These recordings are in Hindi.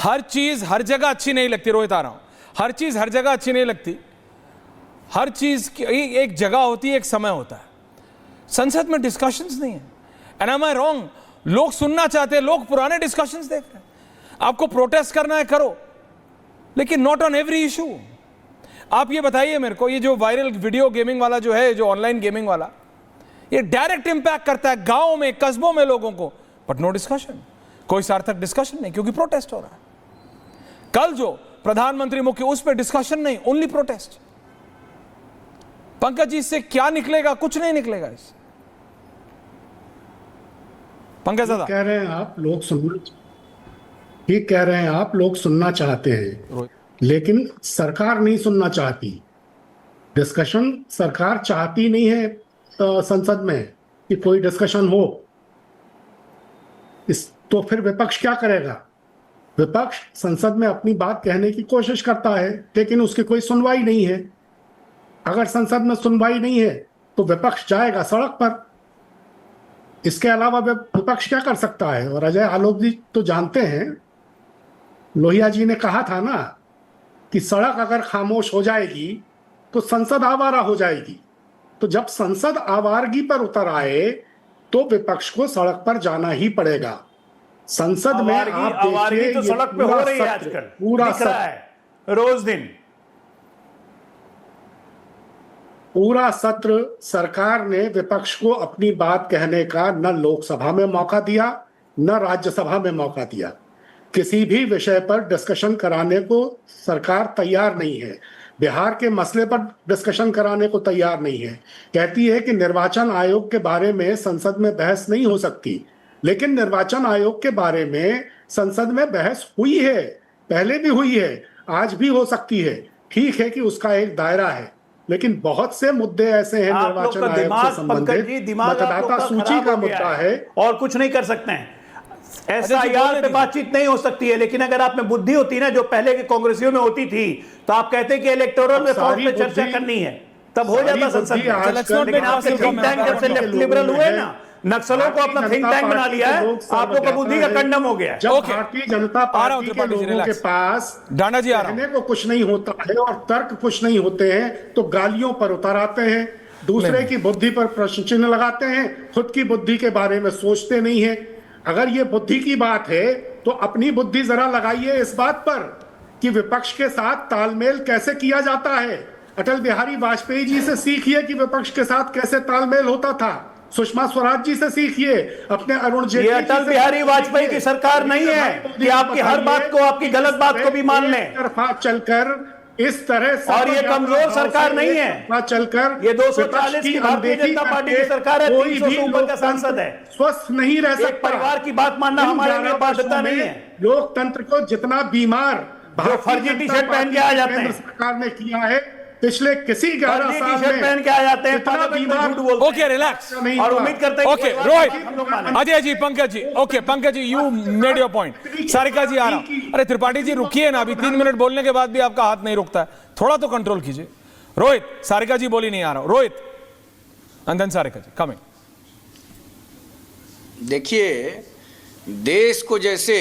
हर चीज हर जगह अच्छी नहीं लगती। रोहित आ रहा हूं, हर चीज हर जगह अच्छी नहीं लगती। हर चीज की एक जगह होती है, एक समय होता है। संसद में डिस्कशंस नहीं है। And am I wrong? लोग सुनना चाहते हैं, लोग पुराने डिस्कशंस देख रहे हैं। आपको प्रोटेस्ट करना है करो, लेकिन नॉट ऑन एवरी इशू। आप ये बताइए मेरे को, ये जो वायरल वीडियो गेमिंग वाला जो है, जो ऑनलाइन गेमिंग वाला, ये डायरेक्ट इंपैक्ट करता है गांव में, कस्बों में लोगों को, बट नो डिस्कशन, कोई सार्थक डिस्कशन नहीं, क्योंकि प्रोटेस्ट हो रहा है। कल जो प्रधानमंत्री मुख्य, उस पर डिस्कशन नहीं, ओनली प्रोटेस्ट। पंकज जी, इससे क्या निकलेगा? कुछ नहीं निकलेगा इससे। पंकज दादा कह रहे हैं आप लोग सुनना, ठीक कह रहे हैं आप, लोग सुनना चाहते हैं, लेकिन सरकार नहीं सुनना चाहती। डिस्कशन सरकार चाहती नहीं है संसद में कि कोई डिस्कशन हो। तो फिर विपक्ष क्या करेगा? विपक्ष संसद में अपनी बात कहने की कोशिश करता है, लेकिन उसकी कोई सुनवाई नहीं है। अगर संसद में सुनवाई नहीं है तो विपक्ष जाएगा सड़क पर। इसके अलावा विपक्ष क्या कर सकता है? और अजय आलोक जी तो जानते हैं, लोहिया जी ने कहा था ना कि सड़क अगर खामोश हो जाएगी तो संसद आवारा हो जाएगी। तो जब संसद आवारगी पर उतर आए तो विपक्ष को सड़क पर जाना ही पड़ेगा। संसद में आप देखिए, तो सड़क पे हो रही है आजकल, पूरा दिख रहा है रोज दिन। पूरा सत्र सरकार ने विपक्ष को अपनी बात कहने का न लोकसभा में मौका दिया, न राज्यसभा में मौका दिया। किसी भी विषय पर डिस्कशन कराने को सरकार तैयार नहीं है। बिहार के मसले पर डिस्कशन कराने को तैयार नहीं है। कहती है कि निर्वाचन आयोग के बारे में संसद में बहस नहीं हो सकती, लेकिन निर्वाचन आयोग के बारे में संसद में बहस हुई है, पहले भी हुई है, आज भी हो सकती है। ठीक है कि उसका एक दायरा है, लेकिन बहुत से मुद्दे ऐसे हैं निर्वाचन आयोग से संबंधित, मतदाता सूची का मुद्दा है, और कुछ नहीं कर सकते हैं। एसआईआर पे बातचीत नहीं हो सकती है, लेकिन अगर आप में बुद्धि होती ना, जो पहले के कांग्रेसियों में होती थी, तो आप कहते कि इलेक्टोरल रिफॉर्म पे चर्चा करनी है, तब हो जाता संसद में। आपके थिंक टैंक जब से लेफ्ट लिबरल हुए ना, नक्सलों को अपना थिंक टैंक बना लिया है, आप लोग का बुद्धि का कंडम हो गया। जब भारतीय जनता पार्टी के लोगों के पास कहने को कुछ नहीं होता है और तर्क कुछ नहीं होते हैं, तो गालियों पर उतर आते हैं, दूसरे की बुद्धि पर प्रश्न चिन्ह लगाते हैं, खुद की बुद्धि के बारे में सोचते नहीं है। अगर ये बुद्धि की बात है तो अपनी बुद्धि जरा लगाइए इस बात पर कि विपक्ष के साथ तालमेल कैसे किया जाता है। अटल बिहारी वाजपेयी जी से सीखिए कि विपक्ष के साथ कैसे तालमेल होता था। सुषमा स्वराज जी से सीखिए, अपने अरुण जेटली। ये अटल बिहारी वाजपेयी की सरकार नहीं है कि आपकी हर बात को, आपकी गलत बात को भी मान लें। तरफा चलकर इस तरह से, और ये कमजोर सरकार नहीं है, चलकर ये 240 की भारतीय जनता पार्टी की सरकार है, 300 से ऊपर का सांसद है, स्वस्थ नहीं रह सकता। एक परिवार की बात मानना हमारे लिए बाध्यता नहीं है। लोकतंत्र को जितना बीमार जो फर्जी टी शर्ट पहन के आ जाते हैं, सरकार ने किया है पिछले किसी 11 साल में, पहन के आ जाते हैं, ओके रिलैक्स, और उम्मीद करते हैं। Okay Rohit, Ajay ji, Pankaj ji, okay Pankaj ji, you made your point. Sarika ji आ रहा हूं। अरे त्रिपाठी जी रुकिए ना, अभी 3 मिनट बोलने के बाद भी आपका हाथ नहीं रुकता है, थोड़ा तो कंट्रोल कीजिए। रोहित, सारिका जी बोली नहीं, आ रहा हूं। Rohit and then Sarika ji coming. देखिए, देश को जैसे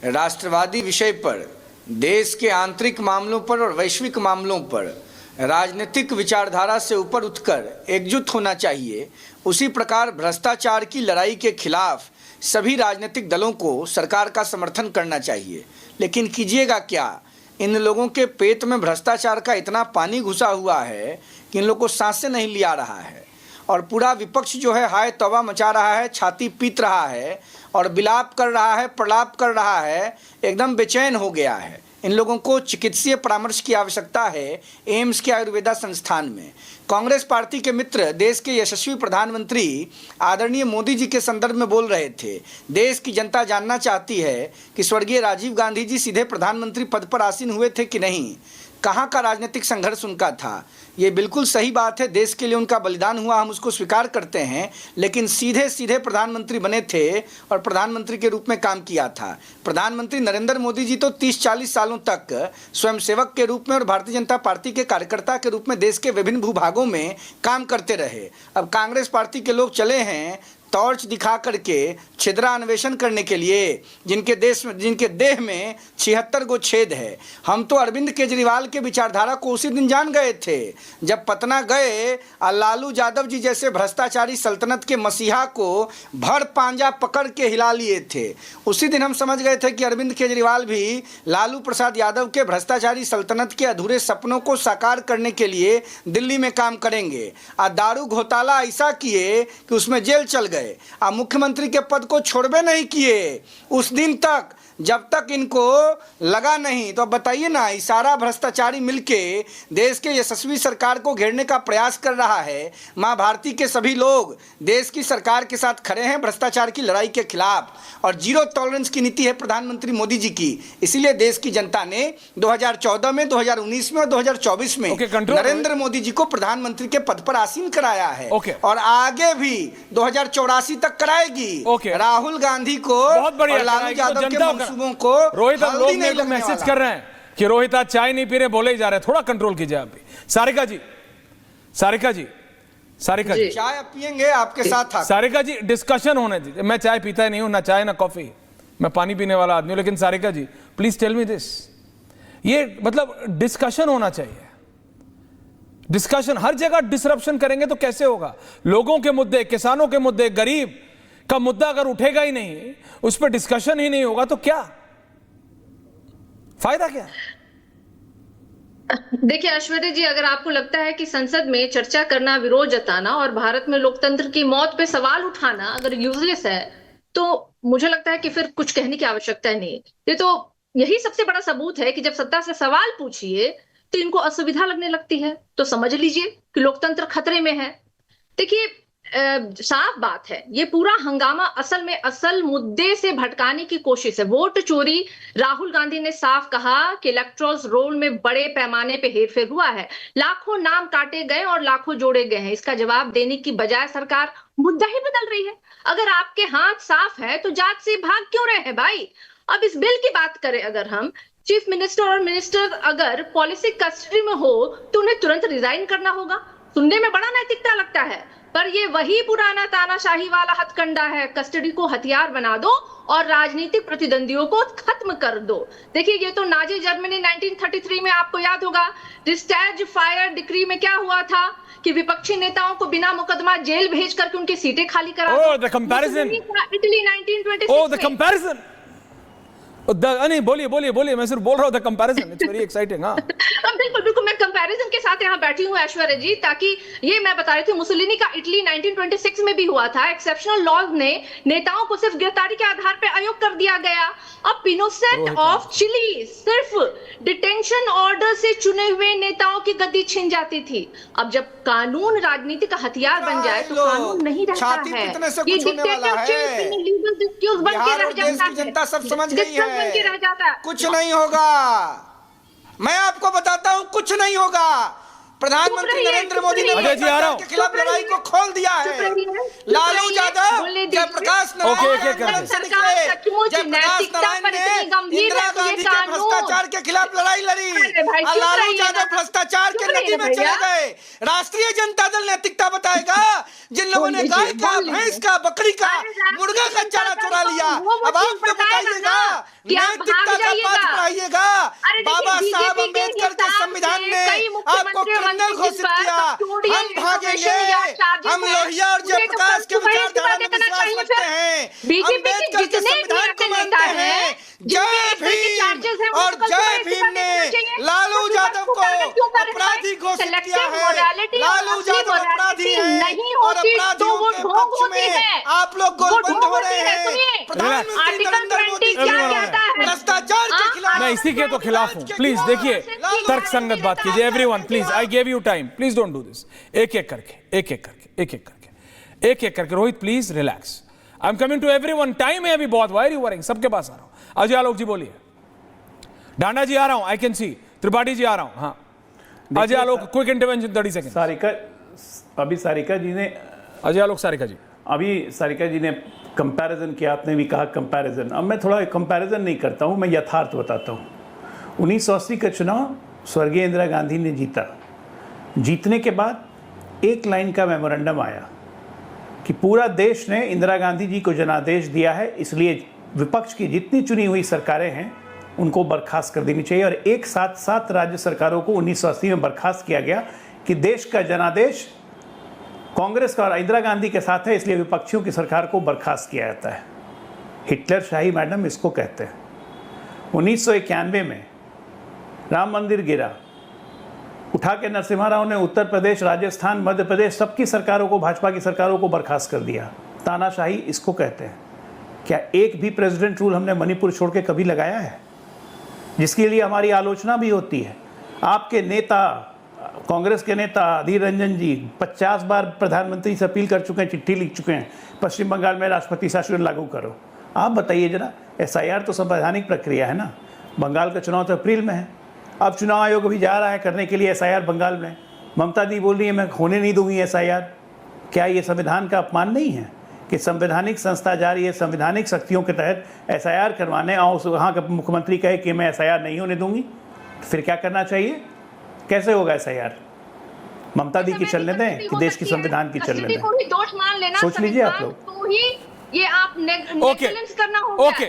राष्ट्रवादी विषय पर, देश के आंतरिक मामलों पर और वैश्विक मामलों पर राजनीतिक विचारधारा से ऊपर उठकर एकजुट होना चाहिए, उसी प्रकार भ्रष्टाचार की लड़ाई के खिलाफ सभी राजनीतिक दलों को सरकार का समर्थन करना चाहिए। लेकिन कीजिएगा क्या, इन लोगों के पेट में भ्रष्टाचार का इतना पानी घुसा हुआ है कि इन लोगों को सांसें नहीं लिया रहा है, और पूरा विपक्ष जो है हाय तौबा मचा रहा है, छाती पीट रहा है और विलाप कर रहा है, प्रलाप कर रहा है, एकदम बेचैन हो गया है। इन लोगों को चिकित्सीय परामर्श की आवश्यकता है एम्स के आयुर्वेदा संस्थान में। कांग्रेस पार्टी के मित्र देश के यशस्वी प्रधानमंत्री आदरणीय मोदी जी के संदर्भ में बोल रहे थे। देश की जनता जानना चाहती है कि स्वर्गीय राजीव गांधी जी सीधे प्रधानमंत्री पद पर आसीन हुए थे कि नहीं, कहाँ का राजनीतिक संघर्ष उनका था। ये बिल्कुल सही बात है, देश के लिए उनका बलिदान हुआ, हम उसको स्वीकार करते हैं, लेकिन सीधे सीधे प्रधानमंत्री बने थे और प्रधानमंत्री के रूप में काम किया था। प्रधानमंत्री नरेंद्र मोदी जी तो 30-40 सालों तक स्वयंसेवक के रूप में और भारतीय जनता पार्टी के कार्यकर्ता के रूप में देश के विभिन्न भूभागों में काम करते रहे। अब कांग्रेस पार्टी के लोग चले हैं टॉर्च दिखा करके छिद्रान्वेषण करने के लिए, जिनके देह में 76 गो छेद है। हम तो अरविंद केजरीवाल के विचारधारा को उसी दिन जान गए थे जब पटना गए और लालू यादव जी जैसे भ्रष्टाचारी सल्तनत के मसीहा को भर पांजा पकड़ के हिला लिए थे। उसी दिन हम समझ गए थे कि अरविंद केजरीवाल भी लालू प्रसाद यादव के भ्रष्टाचारी सल्तनत के अधूरे सपनों को साकार करने के लिए दिल्ली में काम करेंगे। और दारू घोटाला ऐसा किए कि उसमें जेल चल गए और मुख्यमंत्री के पद को छोड़बे नहीं किए उस दिन तक, जब तक इनको लगा नहीं। तो अब बताइए ना, इशारा भ्रष्टाचारी मिलके देश के यशस्वी सरकार को घेरने का प्रयास कर रहा है। मां भारती के सभी लोग देश की सरकार के साथ खड़े हैं भ्रष्टाचार की लड़ाई के खिलाफ, और जीरो टॉलरेंस की नीति है प्रधानमंत्री मोदी जी की। इसीलिए देश की जनता ने 2014 में, 2019 में और 2024 में नरेंद्र मोदी जी को प्रधानमंत्री के पद पर आसीन कराया है, और आगे भी 2084 तक कराएगी। राहुल गांधी को और लालू यादव के को। रोहित, अब लोग मेरे को मैसेज कर रहे हैं कि रोहित आज चाय नहीं पी रहे, बोले ही जा रहे हैं, थोड़ा कंट्रोल कीजिए आप भी। सारिका जी चाय पियेंगे आपके साथ। सारिका जी डिस्कशन होने दीजिए। मैं चाय पीता ही नहीं हूं, ना चाय ना कॉफी, मैं पानी पीने वाला आदमी हूं। लेकिन सारिका जी प्लीज टेल मी दिस, ये मतलब डिस्कशन होना चाहिए। डिस्कशन, हर जगह डिसरप्शन करेंगे तो कैसे होगा? लोगों के मुद्दे, किसानों के मुद्दे, गरीब का मुद्दा अगर उठेगा ही नहीं, उस पर डिस्कशन ही नहीं होगा तो क्या फायदा? क्या देखिए ऐश्वर्या जी, अगर आपको लगता है कि संसद में चर्चा करना, विरोध जताना और भारत में लोकतंत्र की मौत पे सवाल उठाना अगर यूजलेस है, तो मुझे लगता है कि फिर कुछ कहने की आवश्यकता नहीं। ये तो यही सबसे बड़ा सबूत है कि जब सत्ता से सवाल पूछिए तो इनको असुविधा लगने लगती है। तो समझ लीजिए कि लोकतंत्र खतरे में है। देखिए साफ बात है, ये पूरा हंगामा असल मुद्दे से भटकाने की कोशिश है। वोट चोरी, राहुल गांधी ने साफ कहा कि इलेक्टोरल रोल में बड़े पैमाने पे हेरफेर हुआ है, लाखों नाम काटे गए और लाखों जोड़े गए हैं। इसका जवाब देने की बजाय सरकार मुद्दा ही बदल रही है। अगर आपके हाथ साफ है तो जांच से भाग क्यों रहे हैं भाई? अब इस बिल की बात करें, अगर हम चीफ मिनिस्टर और मिनिस्टर अगर पॉलिसी कस्टडी में हो तो उन्हें तुरंत रिजाइन करना होगा। सुनने में बड़ा नैतिकता लगता है, पर ये वही पुराना तानाशाही वाला हथकंडा है। कस्टडी को हथियार बना दो और राजनीतिक प्रतिद्वंदियों को खत्म कर दो। देखिए ये तो नाजी जर्मनी 1933 में, आपको याद होगा, डिस्चार्ज फायर डिक्री में क्या हुआ था कि विपक्षी नेताओं को बिना मुकदमा जेल भेज करके उनकी सीटें खाली करा दो। The comparison, Italy 1926 the comparison. नहीं बोलिए, मैं सिर्फ बोल रहा हूँ the comparison, it's very exciting. हाँ बिल्कुल मैं कंपैरिजन के साथ यहाँ बैठी हूँ ऐश्वर्या जी, ताकि ये मैं बता रही थी मुसोलिनी का इटली 1926 में भी हुआ था। एक्सेप्शनल लॉज ने नेताओं को सिर्फ गिरफ्तारी के आधार पर अयोग कर दिया गया। अब पिनोसेट ऑफ चिली सिर्फ डिटेंशन ऑर्डर से चुने हुए नेताओं की गद्दी छिन जाती थी। अब जब कानून राजनीति का हथियार बन जाए तो कानून नहीं रहता है, ये डिक्टेटरशिप लीगल डिस्प्यूट बन के रह जाता है, जनता सब समझ गई है, बन के रह जाता है। कुछ नहीं होगा, मैं आपको बताता हूं, कुछ नहीं होगा। प्रधानमंत्री नरेंद्र मोदी ने भ्रष्टाचार के खिलाफ लड़ाई को खोल दिया है। लालू यादव, जयप्रकाश नारायण ने इंदिरा गांधी के भ्रष्टाचार के खिलाफ लड़ाई लड़ी और लालू यादव भ्रष्टाचार के नदी में चले गए। राष्ट्रीय जनता दल नैतिकता बताएगा जिन लोगों ने गाय का, भैंस का, बकरी का, मुर्गा का चारा चुरा लिया। अब आप बताइएगा, नैतिकता का पाठ पढ़ाइएगा। बाबा साहब अम्बेडकर के संविधान ने आपको क्रिमिनल घोषित किया। हम भागेंगे, हम लोहिया और जयप्रकाश के विचारधारा में विश्वास रखते हैं, अम्बेडकर के संविधान को मानते हैं। जय भीम और जय भीम ने लालू यादव को अपराधी घोषित किया है। लालू यादव अपराधी है और अपराधियों के पक्ष में आप लोग गोलबंद हो रहे हैं। प्रधानमंत्री नरेंद्र मोदी भ्रष्टाचार के खिलाफ, मैं इसी के तो खिलाफ हूं। प्लीज देखिए, तर्क संगत बात कीजिए। Everyone please, I give you time, please don't do this. एक एक करके Rohit please relax. I am coming to everyone, time है अभी बहुत। Why are you worrying? सबके पास आ रहा हूं। अजय आलोक जी बोलिए। डांडा जी आ रहा हूं, I can see. Tripathi ji आ रहा हूं। हाँ Ajay Alok, quick intervention 30 second. Sarika जी ने, अजय आलोक सारिका जी, अभी सारिका जी ने कंपैरिजन किया, आपने भी कहा कंपैरिजन। अब मैं थोड़ा कंपैरिजन नहीं करता हूं, मैं यथार्थ बताता हूं। 1980 का चुनाव स्वर्गीय इंदिरा गांधी ने जीता। जीतने के बाद एक लाइन का मेमोरेंडम आया कि पूरा देश ने इंदिरा गांधी जी को जनादेश दिया है, इसलिए विपक्ष की जितनी चुनी हुई सरकारें हैं उनको बर्खास्त कर देनी चाहिए। और एक साथ 7 राज्य सरकारों को 1980 में बर्खास्त किया गया कि देश का जनादेश कांग्रेस का और इंदिरा गांधी के साथ है, इसलिए विपक्षियों की सरकार को बर्खास्त किया जाता है। हिटलर शाही मैडम इसको कहते हैं। 1991 में राम मंदिर गिरा, उठा के नरसिम्हा राव ने उत्तर प्रदेश, राजस्थान, मध्य प्रदेश सबकी सरकारों को, भाजपा की सरकारों को बर्खास्त कर दिया। तानाशाही इसको कहते हैं। क्या एक भी प्रेसिडेंट रूल हमने मणिपुर छोड़ के कभी लगाया है, जिसके लिए हमारी आलोचना भी होती है? आपके नेता, कांग्रेस के नेता अधीर रंजन जी 50 बार प्रधानमंत्री से अपील कर चुके हैं, चिट्ठी लिख चुके हैं, पश्चिम बंगाल में राष्ट्रपति शासन लागू करो। आप बताइए जरा, एसआईआर तो संवैधानिक प्रक्रिया है ना। बंगाल का चुनाव तो अप्रैल में है, अब चुनाव आयोग भी जा रहा है करने के लिए एसआईआर बंगाल में। ममता दी बोल रही है मैं होने नहीं दूंगी एसआईआर। क्या ये संविधान का अपमान नहीं है कि संवैधानिक संस्था जा रही है संवैधानिक शक्तियों के तहत एसआईआर करवाने, और वहाँ का मुख्यमंत्री कहे कि मैं एसआईआर नहीं होने दूंगी? तो फिर क्या करना चाहिए? कैसे होगा एसआईआर? ममता दी की चलने दें कि देश की संविधान की चलने दें? दोष मान लेना सोच लीजिए आप लोग। तो ही ये आप नेग्लिजेंस करना हो गया। ओके